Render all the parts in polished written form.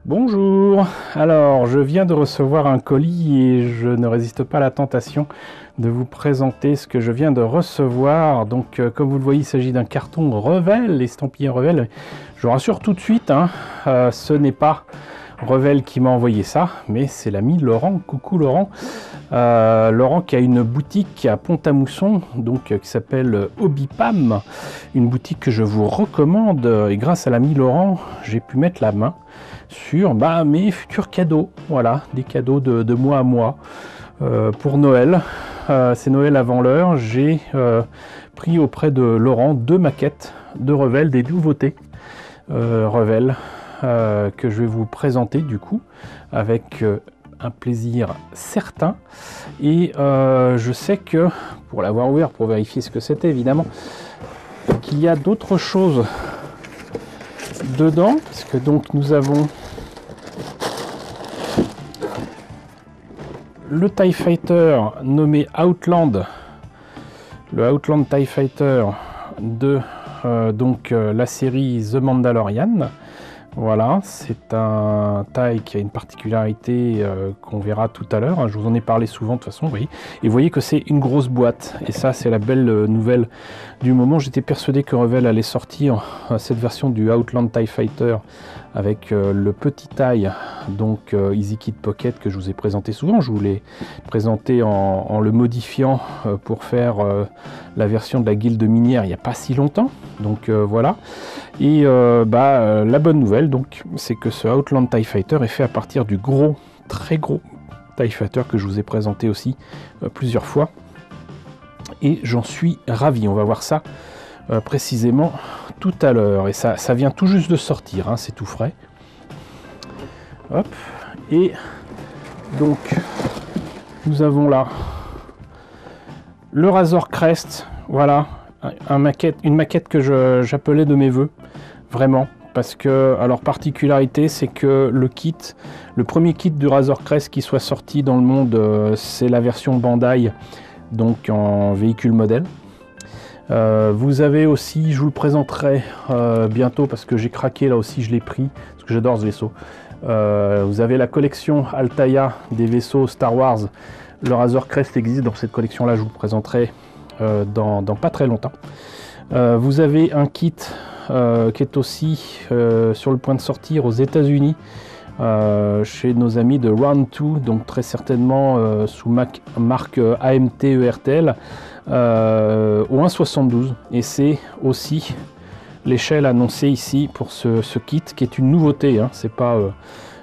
Bonjour, alors je viens de recevoir un colis et je ne résiste pas à la tentation de vous présenter ce que je viens de recevoir. Donc comme vous le voyez, il s'agit d'un carton Revell, estampillé Revell. Je vous rassure tout de suite, ce n'est pas Revell qui m'a envoyé ça, mais c'est l'ami Laurent. Coucou Laurent. Laurent qui a une boutique à Pont-à-Mousson, donc qui s'appelle Hobbypam, une boutique que je vous recommande, et grâce à l'ami Laurent, j'ai pu mettre la main sur mes futurs cadeaux. Voilà, des cadeaux de mois à mois pour Noël. C'est Noël avant l'heure. J'ai pris auprès de Laurent 2 maquettes de Revell, des nouveautés Revell que je vais vous présenter du coup avec un plaisir certain. Et je sais que, pour l'avoir ouvert, pour vérifier ce que c'était évidemment, qu'il y a d'autres choses dedans, parce que donc nous avons le TIE Fighter nommé Outland, le Outland TIE Fighter de la série The Mandalorian. Voilà, c'est un TIE qui a une particularité qu'on verra tout à l'heure. Je vous en ai parlé souvent de toute façon, vous voyez. Et vous voyez que c'est une grosse boîte. Et ça, c'est la belle nouvelle du moment. J'étais persuadé que Revell allait sortir cette version du Outland TIE Fighter avec le petit TIE, donc Easy Kit Pocket, que je vous ai présenté souvent. Je vous l'ai présenté en le modifiant pour faire la version de la guilde minière il n'y a pas si longtemps. Donc voilà. Et la bonne nouvelle, donc, c'est que ce Outland TIE Fighter est fait à partir du gros, très gros TIE Fighter que je vous ai présenté aussi plusieurs fois. Et j'en suis ravi. On va voir ça précisément tout à l'heure. Et ça vient tout juste de sortir, c'est tout frais. Hop. Et donc, nous avons là le Razor Crest. Voilà, une maquette que j'appelais de mes voeux. Vraiment, parce que, alors particularité, c'est que le premier kit du Razor Crest qui soit sorti dans le monde, c'est la version Bandai, donc en véhicule modèle. Vous avez aussi, je vous le présenterai bientôt parce que j'ai craqué là aussi, je l'ai pris, parce que j'adore ce vaisseau. Vous avez la collection Altaïa des vaisseaux Star Wars. Le Razor Crest existe dans cette collection là, je vous le présenterai dans pas très longtemps. Vous avez un kit qui est aussi sur le point de sortir aux États-Unis chez nos amis de Round 2, donc très certainement sous marque AMT ERTL au 1,72, et c'est aussi l'échelle annoncée ici pour ce kit qui est une nouveauté, c'est pas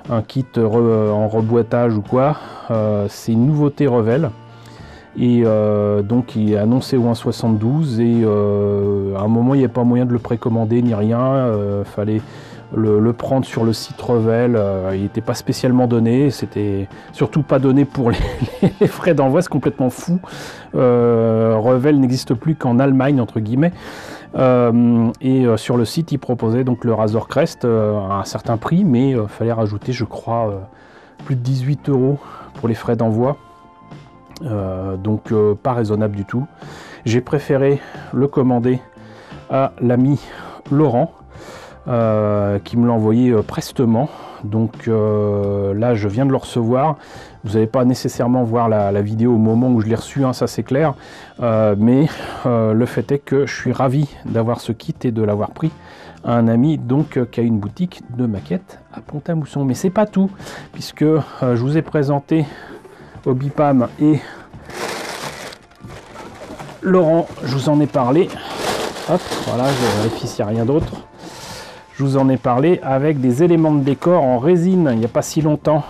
un kit en reboîtage ou quoi, c'est une nouveauté Revell. Et donc il est annoncé au 1,72 et à un moment il n'y a pas moyen de le précommander ni rien, fallait le prendre sur le site Revell, il n'était pas spécialement donné, c'était surtout pas donné pour les frais d'envoi, c'est complètement fou. Revell n'existe plus qu'en Allemagne entre guillemets, et sur le site il proposait donc le Razor Crest à un certain prix, mais fallait rajouter je crois plus de 18 € pour les frais d'envoi. Donc pas raisonnable du tout. J'ai préféré le commander à l'ami Laurent qui me l'a envoyé prestement. Donc là je viens de le recevoir. Vous n'allez pas nécessairement voir la vidéo au moment où je l'ai reçu, ça c'est clair, mais le fait est que je suis ravi d'avoir ce kit et de l'avoir pris à un ami donc qui a une boutique de maquettes à Pont-à-Mousson. Mais c'est pas tout, puisque je vous ai présenté Hobbypam et Laurent, je vous en ai parlé. Hop, voilà, je vérifie s'il n'y a rien d'autre. Je vous en ai parlé avec des éléments de décor en résine il n'y a pas si longtemps.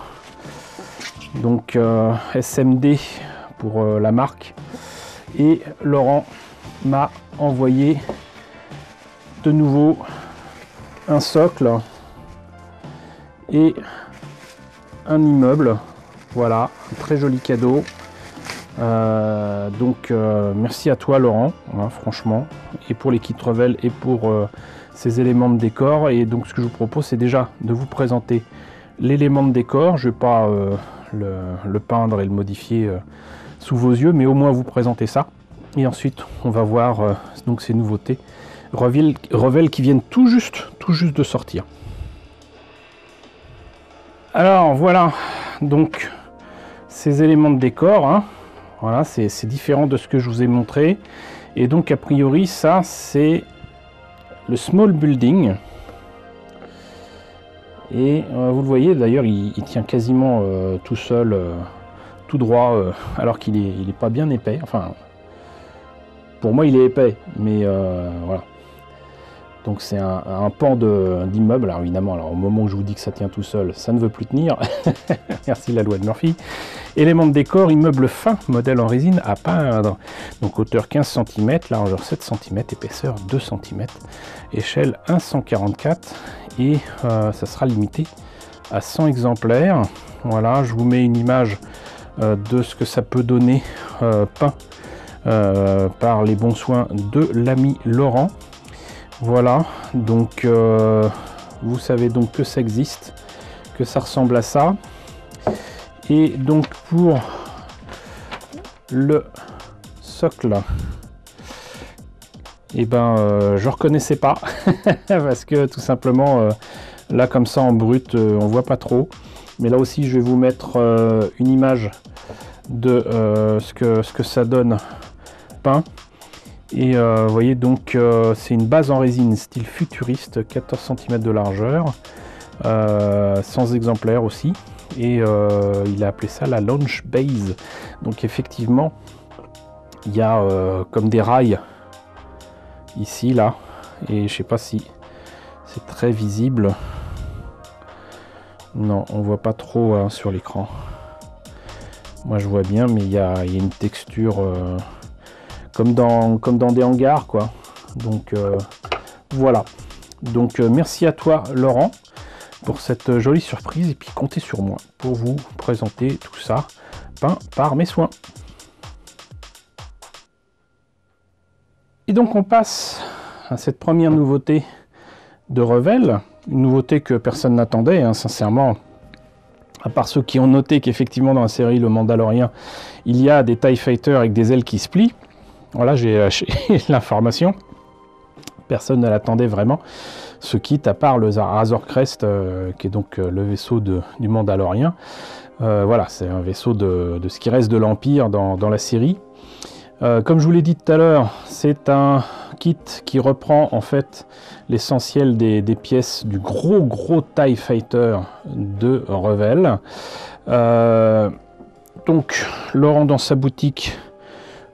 Donc SMD pour la marque. Et Laurent m'a envoyé de nouveau un socle et un immeuble. Voilà, un très joli cadeau. Merci à toi Laurent, franchement, et pour les kits Revell et pour ces éléments de décor. Et donc ce que je vous propose, c'est déjà de vous présenter l'élément de décor. Je ne vais pas le peindre et le modifier sous vos yeux, mais au moins vous présenter ça. Et ensuite on va voir donc ces nouveautés Revell qui viennent tout juste de sortir. Alors voilà, donc ces éléments de décor, hein, voilà, c'est différent de ce que je vous ai montré. Et donc a priori ça c'est le small building. Et vous le voyez d'ailleurs il tient quasiment tout seul, tout droit, alors qu'il est pas bien épais. Enfin, pour moi il est épais, mais voilà. Donc c'est un pan d'immeuble. Alors évidemment, alors, au moment où je vous dis que ça tient tout seul, ça ne veut plus tenir. Merci la loi de Murphy. Élément de décor, immeuble fin, modèle en résine à peindre. Donc hauteur 15 cm, largeur 7 cm, épaisseur 2 cm, échelle 1,144 et ça sera limité à 100 exemplaires. Voilà, je vous mets une image de ce que ça peut donner peint par les bons soins de l'ami Laurent. Voilà, donc vous savez donc que ça existe, que ça ressemble à ça. Et donc pour le socle, et je reconnaissais pas parce que tout simplement là comme ça en brut on voit pas trop. Mais là aussi je vais vous mettre une image de ce que ça donne peint. Et vous voyez donc c'est une base en résine style futuriste, 14 cm de largeur, 100 exemplaires aussi, et il a appelé ça la launch base. Donc effectivement il y a comme des rails ici là, et je sais pas si c'est très visible. Non, on voit pas trop hein, sur l'écran. Moi je vois bien, mais il y a une texture comme dans des hangars quoi. Donc voilà, donc merci à toi Laurent pour cette jolie surprise, et puis comptez sur moi pour vous présenter tout ça peint par mes soins. Et donc on passe à cette première nouveauté de Revell, une nouveauté que personne n'attendait hein, sincèrement, à part ceux qui ont noté qu'effectivement dans la série Le Mandalorien il y a des TIE Fighters avec des ailes qui se plient. Voilà, j'ai lâché l'information. Personne ne l'attendait vraiment, ce kit, à part le Razor Crest, qui est donc le vaisseau du Mandalorien. Voilà, c'est un vaisseau de ce qui reste de l'Empire dans la série. Comme je vous l'ai dit tout à l'heure, c'est un kit qui reprend en fait l'essentiel des pièces du gros TIE Fighter de Revell. Donc, Laurent dans sa boutique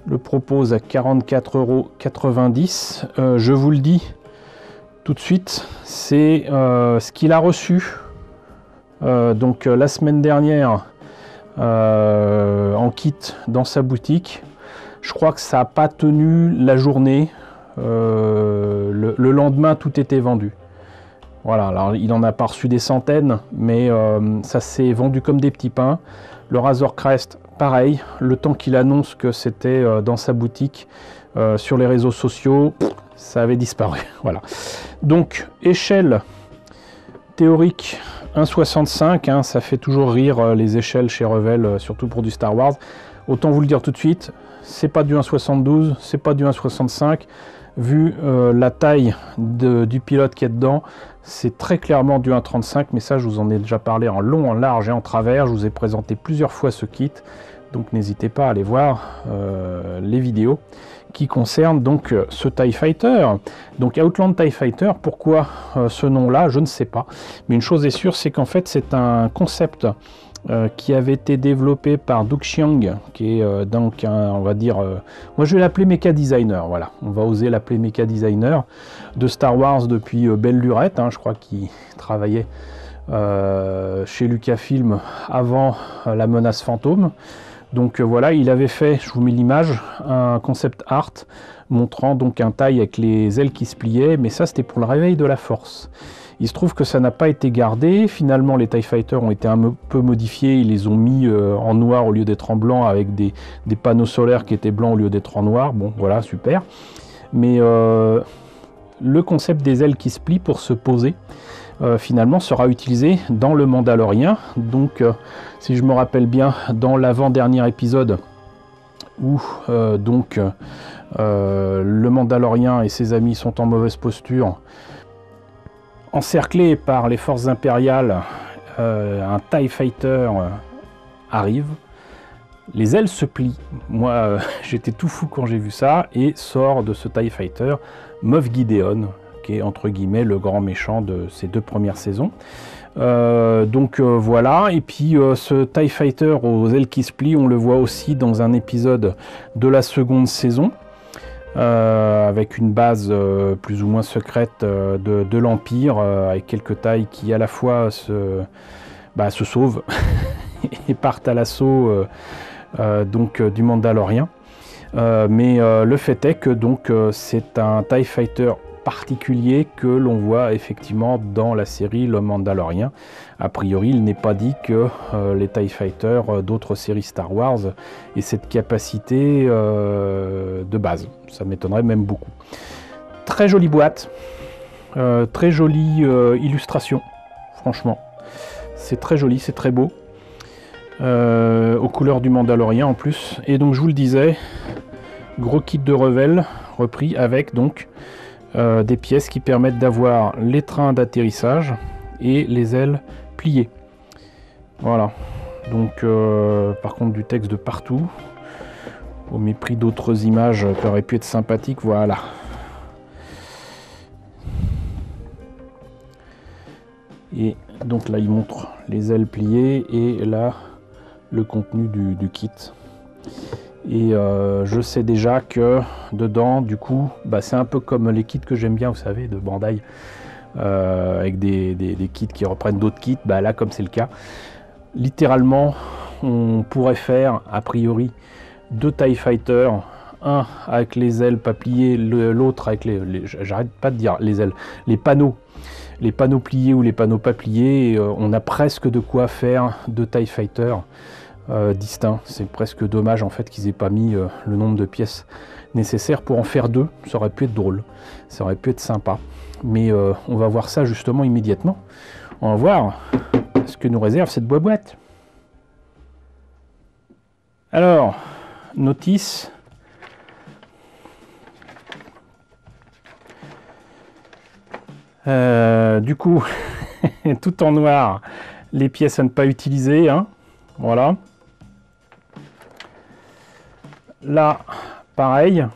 le propose à 44,90 €. Je vous le dis tout de suite, c'est ce qu'il a reçu donc la semaine dernière en kit dans sa boutique. Je crois que ça n'a pas tenu la journée. Le lendemain, tout était vendu. Voilà, alors il en a pas reçu des centaines, mais ça s'est vendu comme des petits pains. Le Razor Crest, pareil, le temps qu'il annonce que c'était dans sa boutique, sur les réseaux sociaux, ça avait disparu. Voilà. Donc, échelle théorique 1,65, hein, ça fait toujours rire les échelles chez Revell, surtout pour du Star Wars. Autant vous le dire tout de suite, c'est pas du 1,72, c'est pas du 1,65. Vu la taille du pilote qui est dedans, c'est très clairement du 1,35, mais ça je vous en ai déjà parlé en long, en large et en travers. Je vous ai présenté plusieurs fois ce kit, donc n'hésitez pas à aller voir les vidéos qui concernent donc ce TIE Fighter. Donc Outland TIE Fighter, pourquoi ce nom-là, je ne sais pas. Mais une chose est sûre, c'est qu'en fait c'est un concept qui avait été développé par Doug Chiang, qui est donc on va dire, moi je vais l'appeler Mecha Designer, voilà, on va oser l'appeler Mecha Designer de Star Wars depuis belle lurette, hein, je crois qu'il travaillait chez Lucasfilm avant la menace fantôme. Donc voilà, il avait fait, je vous mets l'image, un concept art montrant donc un taille avec les ailes qui se pliaient, mais ça c'était pour le réveil de la force. Il se trouve que ça n'a pas été gardé. Finalement, les TIE Fighters ont été un peu modifiés. Ils les ont mis en noir au lieu d'être en blanc, avec des panneaux solaires qui étaient blancs au lieu d'être en noir. Bon, voilà, super. Mais le concept des ailes qui se plient pour se poser, finalement, sera utilisé dans le Mandalorien. Donc, si je me rappelle bien, dans l'avant-dernier épisode, où donc le Mandalorien et ses amis sont en mauvaise posture, encerclés par les forces impériales un TIE Fighter arrive, les ailes se plient. Moi, j'étais tout fou quand j'ai vu ça, et sort de ce TIE Fighter Moff Gideon, qui est entre guillemets le grand méchant de ces 2 premières saisons. Voilà, et puis ce TIE Fighter aux ailes qui se plient, on le voit aussi dans un épisode de la 2e saison, avec une base plus ou moins secrète de l'Empire, avec quelques tailles qui à la fois se sauvent et partent à l'assaut du Mandalorien. Mais le fait est que c'est un TIE Fighter particulier que l'on voit effectivement dans la série Le Mandalorien. A priori, il n'est pas dit que les TIE Fighters d'autres séries Star Wars aient cette capacité de base. Ça m'étonnerait même beaucoup. Très jolie boîte, très jolie illustration, franchement. C'est très joli, c'est très beau. Aux couleurs du Mandalorien en plus. Et donc je vous le disais, gros kit de Revell repris avec donc des pièces qui permettent d'avoir les trains d'atterrissage et les ailes pliées. Voilà. Donc par contre du texte de partout, au mépris d'autres images qui auraient pu être sympathiques. Voilà. Et donc là il montre les ailes pliées et là le contenu du kit. Et je sais déjà que dedans, du coup, c'est un peu comme les kits que j'aime bien, vous savez, de Bandai, avec des kits qui reprennent d'autres kits. Là, comme c'est le cas, littéralement, on pourrait faire, a priori, 2 TIE Fighters, un avec les ailes pas pliées, l'autre avec j'arrête pas de dire les ailes, les panneaux pliés ou les panneaux pas pliés. Et, on a presque de quoi faire 2 TIE Fighters distincts. C'est presque dommage en fait qu'ils aient pas mis le nombre de pièces nécessaires pour en faire 2. Ça aurait pu être drôle, ça aurait pu être sympa, mais on va voir ça justement immédiatement. On va voir ce que nous réserve cette boîte. Alors, notice, du coup tout en noir, les pièces à ne pas utiliser, hein. Voilà. Là, pareil.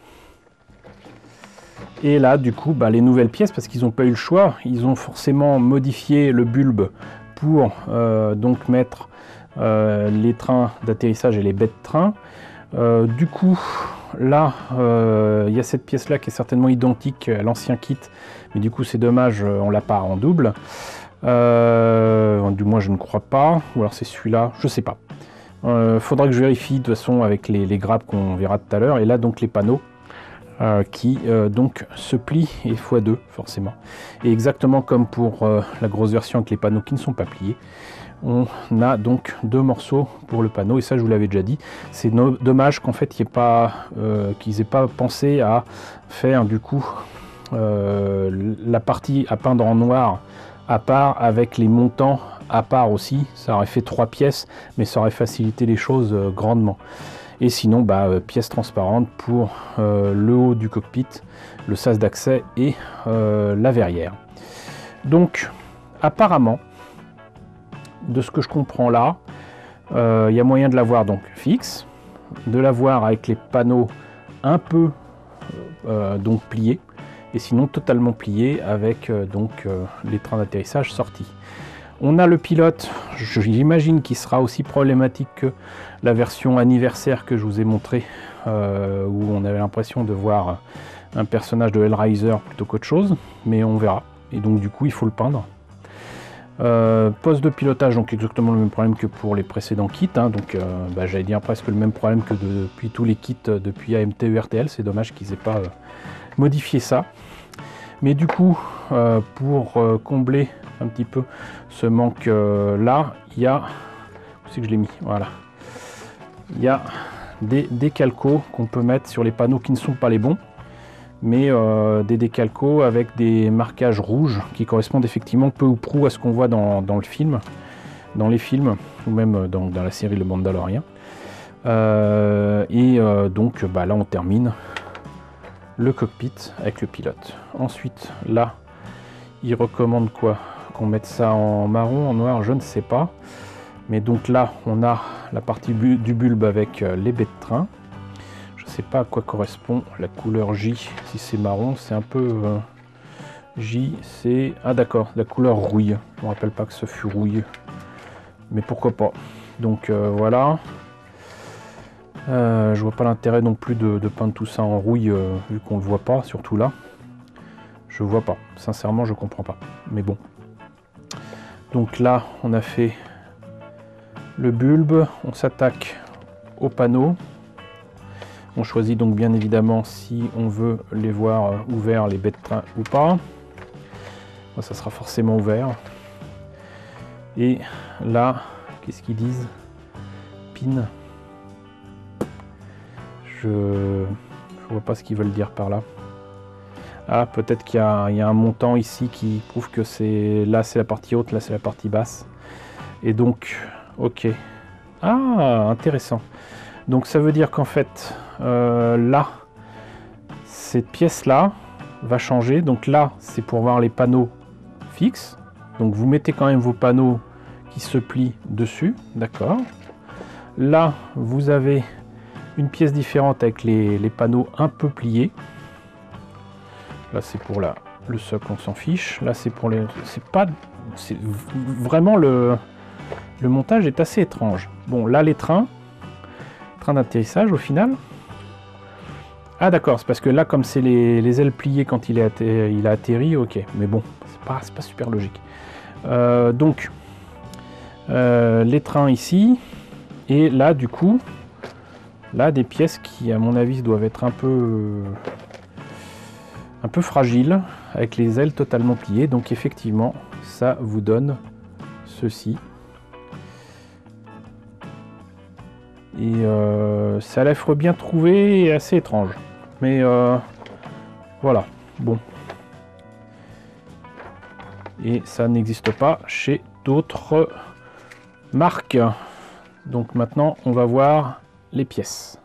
Et là, du coup, les nouvelles pièces, parce qu'ils n'ont pas eu le choix, ils ont forcément modifié le bulbe pour donc mettre les trains d'atterrissage et les baies de train. Du coup, là, il y a cette pièce-là qui est certainement identique à l'ancien kit, mais du coup, c'est dommage, on l'a pas en double. Du moins, je ne crois pas, ou alors c'est celui-là, je sais pas. Faudra que je vérifie de toute façon avec les grappes qu'on verra tout à l'heure. Et là donc les panneaux qui donc se plient et x2 forcément. Et exactement comme pour la grosse version avec les panneaux qui ne sont pas pliés, on a donc 2 morceaux pour le panneau. Et ça je vous l'avais déjà dit. C'est dommage qu'en fait qu'ils aient pas pensé à faire du coup la partie à peindre en noir à part avec les montants à part aussi. Ça aurait fait 3 pièces, mais ça aurait facilité les choses grandement. Et sinon, pièces transparentes pour le haut du cockpit, le sas d'accès et la verrière. Donc, apparemment, de ce que je comprends là, il y a moyen de l'avoir donc fixe, de l'avoir avec les panneaux un peu donc pliés, et sinon totalement pliés avec les trains d'atterrissage sortis. On a le pilote, j'imagine qu'il sera aussi problématique que la version anniversaire que je vous ai montré, où on avait l'impression de voir un personnage de Hellraiser plutôt qu'autre chose, mais on verra. Et donc du coup il faut le peindre. Poste de pilotage, donc exactement le même problème que pour les précédents kits, hein, donc j'allais dire presque le même problème que depuis tous les kits depuis AMT ou RTL. C'est dommage qu'ils aient pas modifié ça. Mais du coup, pour combler un petit peu ce manque là, il y a, où c'est que je l'ai mis, voilà, il y a des décalcos qu'on peut mettre sur les panneaux qui ne sont pas les bons, mais des décalcos avec des marquages rouges qui correspondent effectivement peu ou prou à ce qu'on voit dans le film, dans les films, ou même dans la série Le Mandalorien. Donc là on termine le cockpit avec le pilote. Ensuite là il recommande quoi? qu'on mette ça en marron, en noir, je ne sais pas. Mais donc là, on a la partie du bulbe avec les baies de train. Je ne sais pas à quoi correspond la couleur J. Si c'est marron, c'est un peu... J, c'est... Ah d'accord, la couleur rouille. Je ne me rappelle pas que ce fut rouille. Mais pourquoi pas. Donc voilà. Je vois pas l'intérêt non plus de peindre tout ça en rouille, vu qu'on le voit pas, surtout là. Je vois pas. Sincèrement, je comprends pas. Mais bon. Donc là, on a fait le bulbe. On s'attaque au panneau. On choisit donc bien évidemment si on veut les voir ouverts, les baies de train ou pas. Bon, ça sera forcément ouvert. Et là, qu'est-ce qu'ils disent? Pin. Je vois pas ce qu'ils veulent dire par là. Ah, peut-être qu'il y a un montant ici qui prouve que c'est là c'est la partie haute, là c'est la partie basse. Et donc, ok. Ah, intéressant. Donc ça veut dire qu'en fait, là, cette pièce-là va changer. Donc là, c'est pour voir les panneaux fixes. Donc vous mettez quand même vos panneaux qui se plient dessus, d'accord. Là, vous avez une pièce différente avec les panneaux un peu pliés. Là, c'est pour le socle, on s'en fiche. Là, c'est pour les... C'est vraiment le montage est assez étrange. Bon, là, les trains d'atterrissage au final. Ah d'accord, c'est parce que là, comme c'est les ailes pliées quand il a atterri, ok. Mais bon, c'est pas super logique. Donc, les trains ici. Et là, du coup, là, des pièces qui, à mon avis, doivent être un peu fragiles, avec les ailes totalement pliées. Donc, effectivement, ça vous donne ceci. Et ça l'affre bien trouvé et assez étrange. Mais voilà, bon. Et ça n'existe pas chez d'autres marques. Donc maintenant, on va voir les pièces.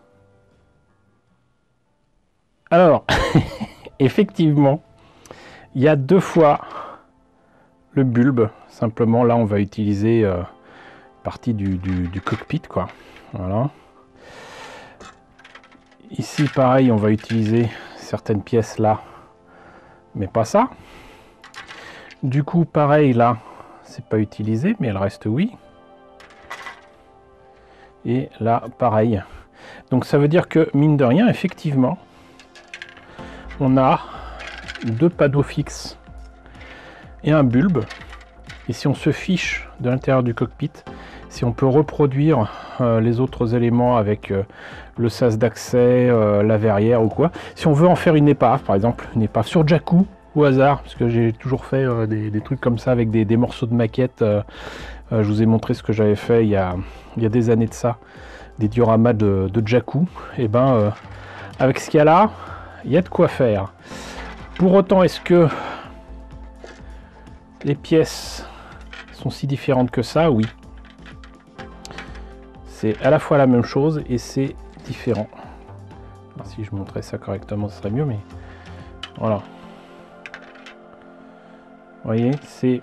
Alors, effectivement, il y a deux fois le bulbe. Simplement, là, on va utiliser partie du cockpit, quoi. Voilà. Ici, pareil, on va utiliser certaines pièces là, mais pas ça. Du coup, pareil, là, c'est pas utilisé, mais le reste, oui. Et là, pareil. Donc, ça veut dire que, mine de rien, effectivement, on a deux panneaux fixes et un bulbe. Et si on se fiche de l'intérieur du cockpit, si on peut reproduire les autres éléments avec le sas d'accès, la verrière ou quoi. Si on veut en faire une épave, par exemple, une épave sur Jakku, au hasard, parce que j'ai toujours fait des trucs comme ça avec des morceaux de maquettes. Je vous ai montré ce que j'avais fait il y a des années de ça, des dioramas de Jakku. Et ben, avec ce qu'il y a là, il y a de quoi faire. Pour autant, est-ce que les pièces sont si différentes que ça? Oui. C'est à la fois la même chose et c'est différent. Alors, si je montrais ça correctement, ce serait mieux, mais voilà. Vous voyez, c'est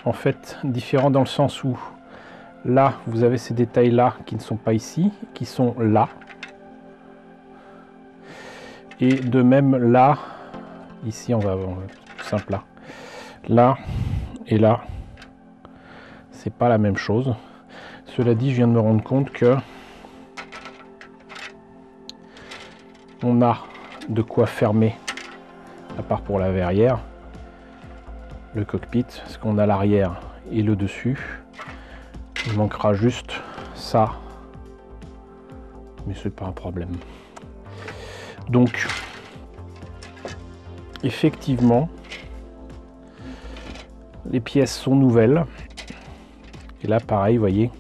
en fait différent dans le sens où là, vous avez ces détails-là qui ne sont pas ici, qui sont là. Et de même là, ici, on va tout simple là. Là et là, c'est pas la même chose. Cela dit, je viens de me rendre compte que on a de quoi fermer, à part pour la verrière, le cockpit, parce qu'on a l'arrière et le dessus. Il manquera juste ça, mais c'est pas un problème. Donc, effectivement, les pièces sont nouvelles. Et là, pareil, vous voyez,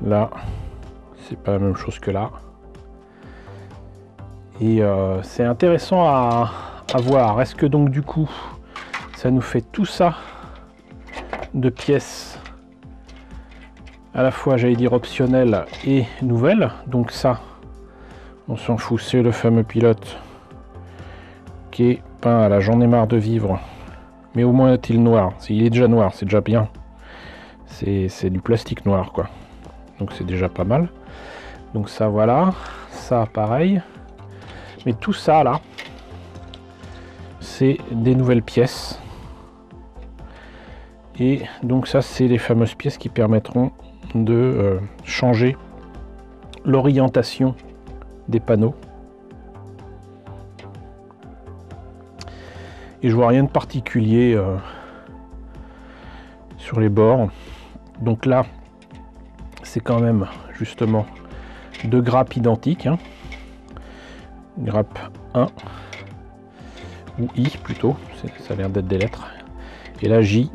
là, c'est pas la même chose que là. Et c'est intéressant à voir. Est-ce que donc du coup, ça nous fait tout ça de pièces à la fois, j'allais dire, optionnelles et nouvelles. Donc ça, on s'en fout, c'est le fameux pilote qui est peint à la j'en ai marre de vivre Mais au moins est-il noir. S'il est déjà noir, c'est déjà bien. C'est du plastique noir, quoi. Donc c'est déjà pas mal. Donc ça, voilà. Ça, pareil. Mais tout ça, là, c'est des nouvelles pièces. Et donc ça, c'est les fameuses pièces qui permettront de changer l'orientation des panneaux. Et je vois rien de particulier sur les bords. Donc là, c'est quand même justement deux grappes identiques. Hein. Grappe 1 ou I plutôt, ça a l'air d'être des lettres. Et là J.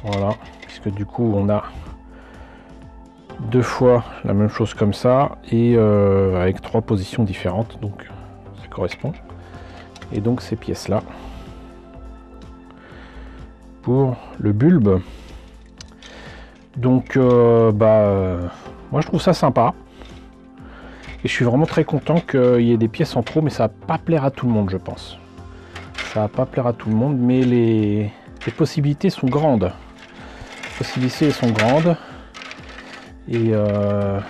Voilà, puisque du coup on a deux fois la même chose comme ça et avec trois positions différentes, donc ça correspond. Et donc ces pièces là pour le bulbe. Donc moi je trouve ça sympa et je suis vraiment très content qu'il y ait des pièces en trop, mais ça va pas plaire à tout le monde, je pense. Ça va pas plaire à tout le monde, mais les possibilités sont grandes. Les possibilités sont grandes et il y a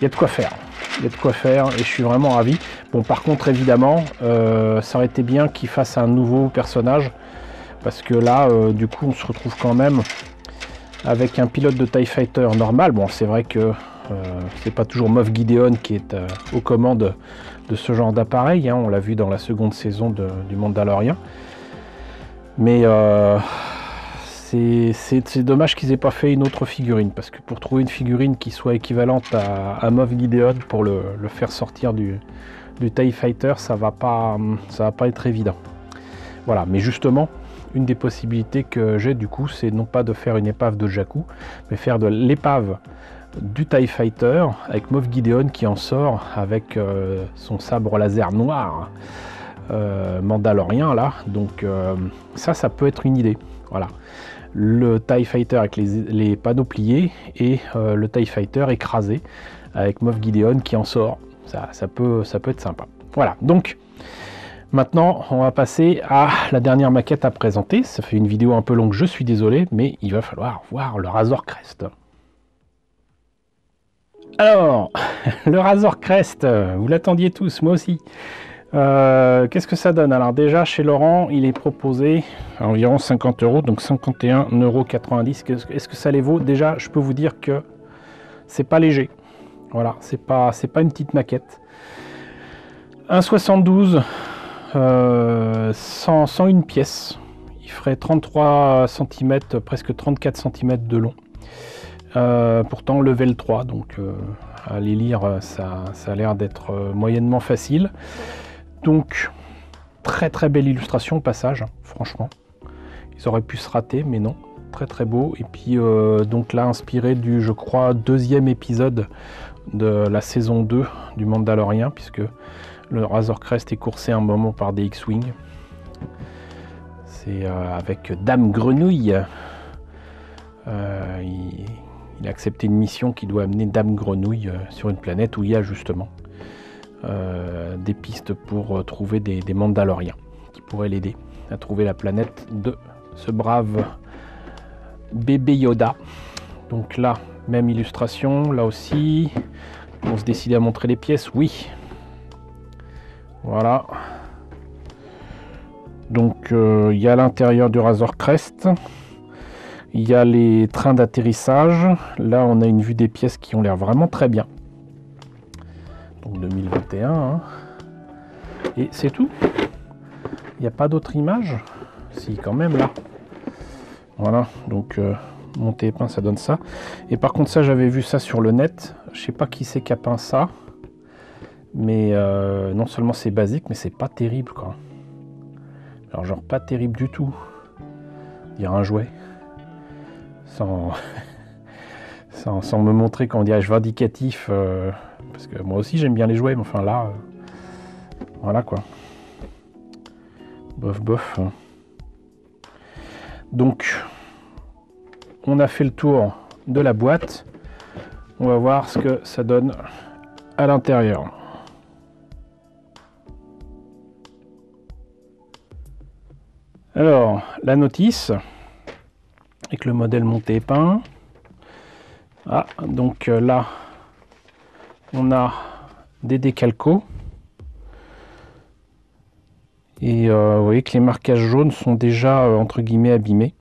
de quoi faire. Il y a de quoi faire et je suis vraiment ravi. Bon, par contre, évidemment, ça aurait été bien qu'ils fassent un nouveau personnage, parce que là, du coup, on se retrouve quand même avec un pilote de TIE Fighter normal. Bon, c'est vrai que c'est pas toujours Moff Gideon qui est aux commandes de ce genre d'appareil. Hein, on l'a vu dans la seconde saison du Mandalorian. Mais c'est dommage qu'ils aient pas fait une autre figurine, parce que pour trouver une figurine qui soit équivalente à Moff Gideon pour le faire sortir du TIE Fighter, ça va pas être évident. Voilà, mais justement, une des possibilités que j'ai du coup, c'est non pas de faire une épave de Jakku, mais faire de l'épave du TIE Fighter avec Moff Gideon qui en sort avec son sabre laser noir mandalorien là. Donc ça peut être une idée. Voilà, le TIE Fighter avec les panneaux pliés et le TIE Fighter écrasé avec Moff Gideon qui en sort. Ça peut être sympa. Voilà, donc maintenant, on va passer à la dernière maquette à présenter. Ça fait une vidéo un peu longue, je suis désolé, mais il va falloir voir le Razor Crest. Alors, le Razor Crest, vous l'attendiez tous, moi aussi. Qu'est-ce que ça donne? Alors déjà, chez Laurent, il est proposé à environ 50 €, donc 51,90 €. Est-ce que ça les vaut? Déjà, je peux vous dire que c'est pas léger. Voilà, c'est pas une petite maquette. 1,72 sans une pièce. Il ferait 33 cm, presque 34 cm de long. Pourtant level 3, donc à les lire, ça a l'air d'être moyennement facile. Donc très très belle illustration au passage, hein, franchement. Ils auraient pu se rater, mais non. Très très beau. Et puis donc là, inspiré du, je crois, deuxième épisode de la saison 2 du Mandalorian, puisque le Razor Crest est coursé un moment par des X-Wing. C'est avec Dame Grenouille. Il a accepté une mission qui doit amener Dame Grenouille sur une planète où il y a justement des pistes pour trouver des Mandaloriens qui pourraient l'aider à trouver la planète de ce brave bébé Yoda. Donc là, même illustration, là aussi. On se décide à montrer les pièces, oui. Voilà. Donc il y a l'intérieur du Razor Crest. Il y a les trains d'atterrissage. Là, on a une vue des pièces qui ont l'air vraiment très bien. Donc 2021. Hein. Et c'est tout. Il n'y a pas d'autres images. Si, quand même, là. Voilà. Donc, monter et peint, ça donne ça. Et par contre, ça, j'avais vu ça sur le net. Je sais pas qui c'est qui a peint ça. Mais non seulement c'est basique, mais c'est pas terrible, quoi. Alors, genre, pas terrible du tout. Dire un jouet. Sans me montrer, comment dirais-je, vindicatif, parce que moi aussi j'aime bien les jouets, mais enfin là, voilà quoi. Bof bof. Donc, on a fait le tour de la boîte. On va voir ce que ça donne à l'intérieur. Alors, la notice, avec le modèle monté et peint. Ah, donc là, on a des décalcos. Et vous voyez que les marquages jaunes sont déjà, entre guillemets, abîmés.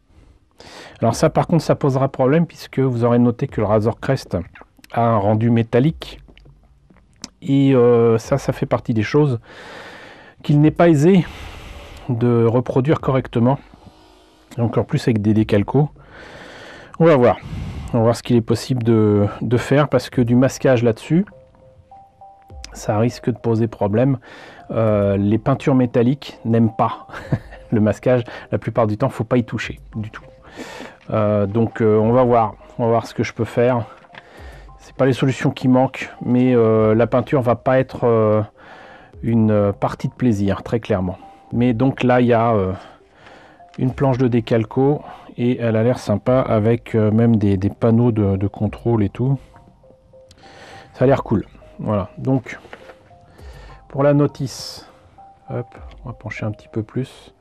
Alors ça, par contre, ça posera problème, puisque vous aurez noté que le Razor Crest a un rendu métallique. Et ça fait partie des choses qu'il n'est pas aisé de reproduire correctement. Et encore plus avec des décalcos. On va voir. On va voir ce qu'il est possible de faire, parce que du masquage là-dessus, ça risque de poser problème. Les peintures métalliques n'aiment pas le masquage. La plupart du temps, il ne faut pas y toucher du tout. Donc on va voir ce que je peux faire. C'est pas les solutions qui manquent, mais la peinture va pas être une partie de plaisir, très clairement. Mais donc là, il y a une planche de décalco et elle a l'air sympa avec même des panneaux de contrôle et tout. Ça a l'air cool. Voilà, donc pour la notice, hop, on va pencher un petit peu plus,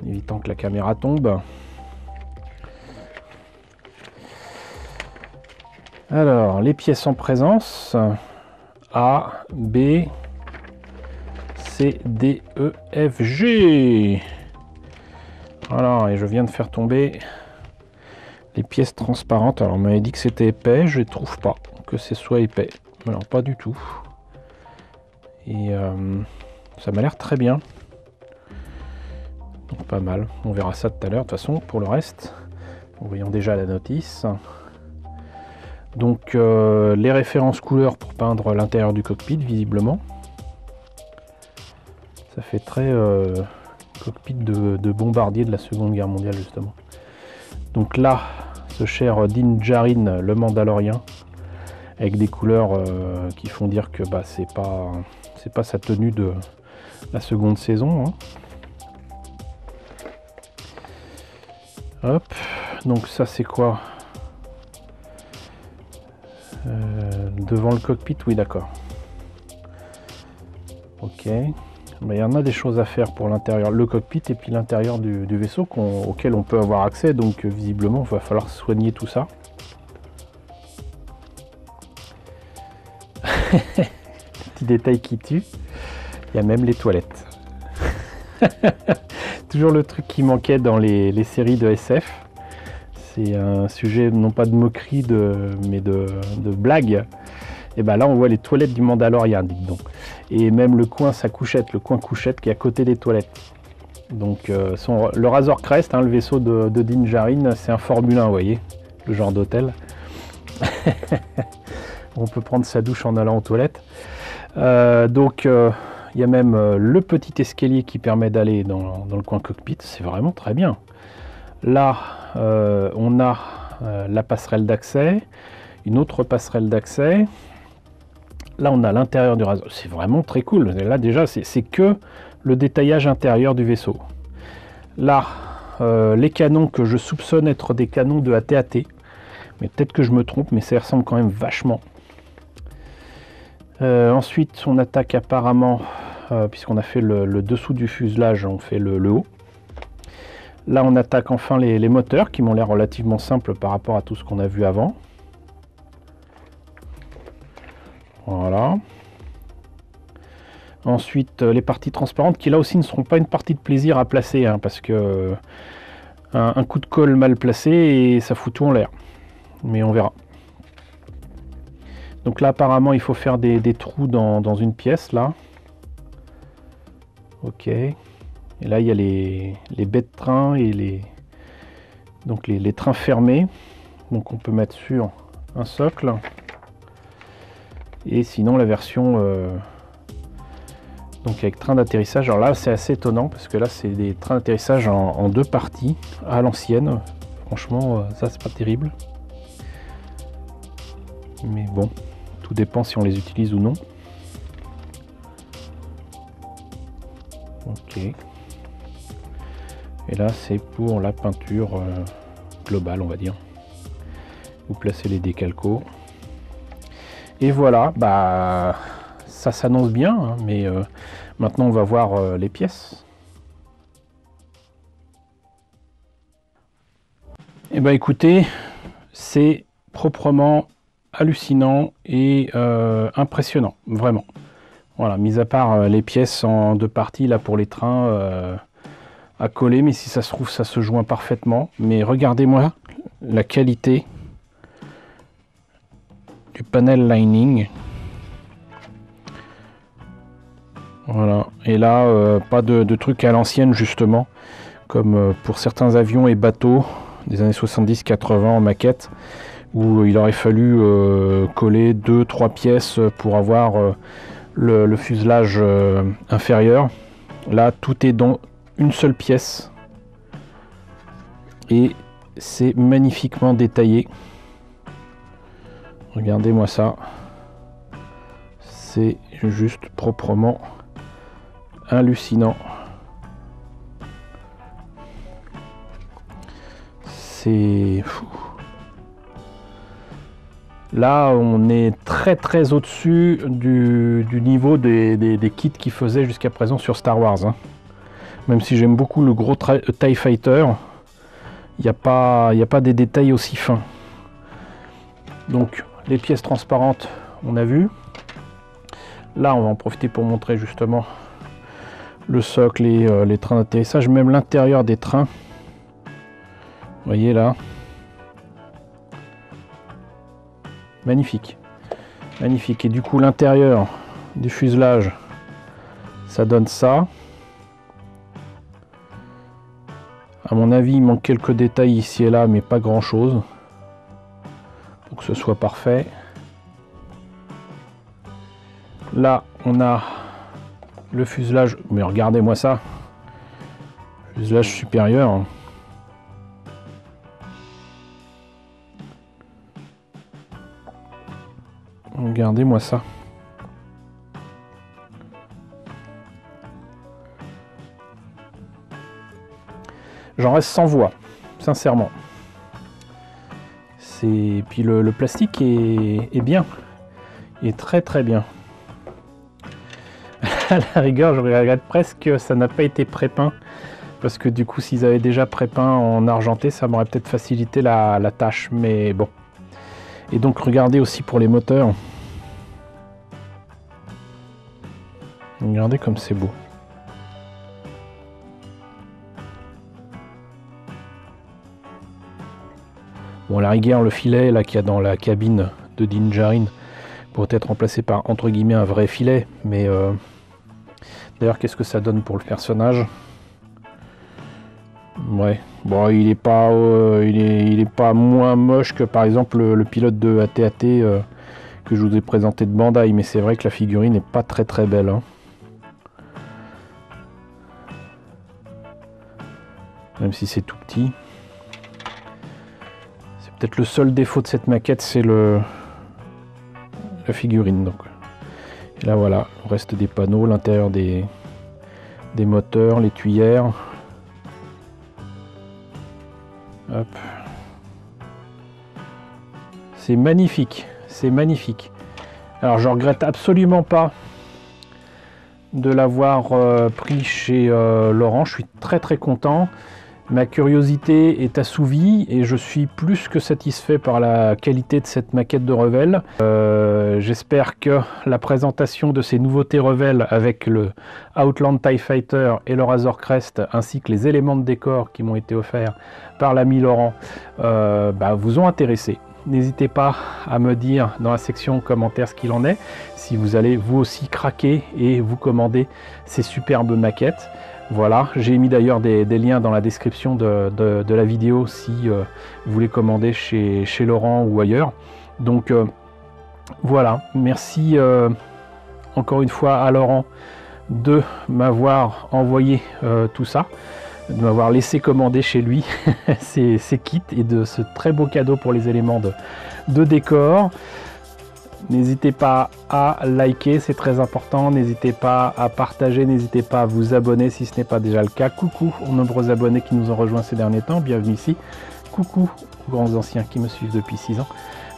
en évitant que la caméra tombe. Alors, les pièces en présence, A, B, C, D, E, F, G. Voilà, et je viens de faire tomber les pièces transparentes. Alors, on m'avait dit que c'était épais, je ne trouve pas que ce soit épais. Alors, pas du tout. Et ça m'a l'air très bien. Donc, pas mal. On verra ça tout à l'heure, de toute façon, pour le reste. En voyant déjà la notice. Donc les références couleurs pour peindre l'intérieur du cockpit, visiblement. Ça fait très cockpit de bombardier de la Seconde Guerre mondiale, justement. Donc là, ce cher Din Djarin, le Mandalorien, avec des couleurs qui font dire que bah, c'est pas sa tenue de la seconde saison. Hein. Hop, donc ça c'est quoi ? Devant le cockpit, oui d'accord. Ok. Mais il y en a des choses à faire pour l'intérieur, le cockpit et puis l'intérieur du vaisseau auquel on peut avoir accès. Donc visiblement, il va falloir soigner tout ça. Petit détail qui tue. Il y a même les toilettes. Toujours le truc qui manquait dans les séries de SF. C'est un sujet non pas de moquerie, mais de blague. Et ben là, on voit les toilettes du Mandalorian, dites donc. Et même le coin sa couchette, le coin couchette qui est à côté des toilettes. Donc le Razor Crest, hein, le vaisseau de Din Djarin, c'est un Formule 1, vous voyez, le genre d'hôtel. On peut prendre sa douche en allant aux toilettes. Donc il y a même le petit escalier qui permet d'aller dans le coin cockpit. C'est vraiment très bien. Là, on a la passerelle d'accès, une autre passerelle d'accès. Là, on a l'intérieur du Razor. C'est vraiment très cool. Là, déjà, c'est que le détaillage intérieur du vaisseau. Là, les canons que je soupçonne être des canons de AT-AT. Mais peut-être que je me trompe, mais ça ressemble quand même vachement. Ensuite, on attaque apparemment, puisqu'on a fait le dessous du fuselage, on fait le haut. Là, on attaque enfin les moteurs, qui m'ont l'air relativement simples par rapport à tout ce qu'on a vu avant. Voilà. Ensuite, les parties transparentes, qui là aussi ne seront pas une partie de plaisir à placer, hein, parce que un coup de colle mal placé, et ça fout tout en l'air. Mais on verra. Donc là, apparemment, il faut faire des trous dans une pièce, là. Ok. Et là, il y a les baies de train et les trains fermés. Donc on peut mettre sur un socle. Et sinon, la version donc avec train d'atterrissage. Alors là, c'est assez étonnant parce que là, c'est des trains d'atterrissage en deux parties à l'ancienne. Franchement, ça, c'est pas terrible. Mais bon, tout dépend si on les utilise ou non. Ok. Et là, c'est pour la peinture globale, on va dire. Vous placez les décalcos. Et voilà, bah, ça s'annonce bien, hein, mais maintenant on va voir les pièces. Eh ben écoutez, c'est proprement hallucinant et impressionnant, vraiment. Voilà, mis à part les pièces en deux parties là pour les trains à coller, mais si ça se trouve ça se joint parfaitement. Mais regardez-moi la qualité du panel lining. Voilà, et là pas de trucs à l'ancienne justement, comme pour certains avions et bateaux des années 70-80 en maquette, où il aurait fallu coller 2-3 pièces pour avoir le fuselage inférieur. Là tout est dans une seule pièce et c'est magnifiquement détaillé. Regardez-moi ça, c'est juste proprement hallucinant. C'est fou. Là on est très au-dessus du niveau des kits qui faisaient jusqu'à présent sur Star Wars, hein. Même si j'aime beaucoup le gros TIE Fighter, il n'y a pas des détails aussi fins. Donc les pièces transparentes on a vu. Là on va en profiter pour montrer justement le socle et les trains d'atterrissage, même l'intérieur des trains. Vous voyez là, magnifique, magnifique. Et du coup l'intérieur du fuselage, ça donne ça. À mon avis il manque quelques détails ici et là, mais pas grand chose pour que ce soit parfait. Là on a le fuselage, mais regardez-moi ça, fuselage supérieur. Regardez-moi ça. J'en reste sans voix, sincèrement. Puis le plastique est bien, est très bien. À la rigueur, je regrette presque que ça n'a pas été prépeint, parce que du coup s'ils avaient déjà prépeint en argenté, ça m'aurait peut-être facilité la tâche, mais bon. Et donc regardez aussi pour les moteurs. Regardez comme c'est beau. Bon, à la rigueur, le filet là qu'il y a dans la cabine de Din Djarin pourrait être remplacé par entre guillemets un vrai filet, mais d'ailleurs qu'est-ce que ça donne pour le personnage? Ouais, bon, il est pas moins moche que par exemple le pilote de AT-AT que je vous ai présenté de Bandai, mais c'est vrai que la figurine n'est pas très belle, hein. Même si c'est tout petit. C'est peut-être le seul défaut de cette maquette, c'est la figurine. Donc. Et là voilà, le reste des panneaux, l'intérieur des moteurs, les tuyères. Hop. C'est magnifique, c'est magnifique. Alors je regrette absolument pas de l'avoir pris chez Laurent, je suis très content. Ma curiosité est assouvie et je suis plus que satisfait par la qualité de cette maquette de Revell. J'espère que la présentation de ces nouveautés Revell avec le Outland TIE Fighter et le Razor Crest ainsi que les éléments de décor qui m'ont été offerts par l'ami Laurent vous ont intéressé. N'hésitez pas à me dire dans la section commentaires ce qu'il en est, si vous allez vous aussi craquer et vous commander ces superbes maquettes. Voilà, j'ai mis d'ailleurs des liens dans la description de la vidéo si vous les commandez chez Laurent ou ailleurs. Donc voilà, merci encore une fois à Laurent de m'avoir envoyé tout ça, de m'avoir laissé commander chez lui ces kits et de ce très beau cadeau pour les éléments de décor. N'hésitez pas à liker, c'est très important. N'hésitez pas à partager, n'hésitez pas à vous abonner si ce n'est pas déjà le cas. Coucou aux nombreux abonnés qui nous ont rejoints ces derniers temps, bienvenue ici. Coucou aux grands anciens qui me suivent depuis 6 ans.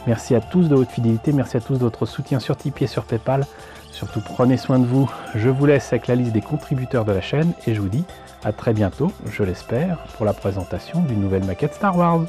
Merci à tous de votre fidélité, merci à tous de votre soutien sur Tipeee et sur Paypal. Surtout prenez soin de vous. Je vous laisse avec la liste des contributeurs de la chaîne et je vous dis à très bientôt, je l'espère, pour la présentation d'une nouvelle maquette Star Wars.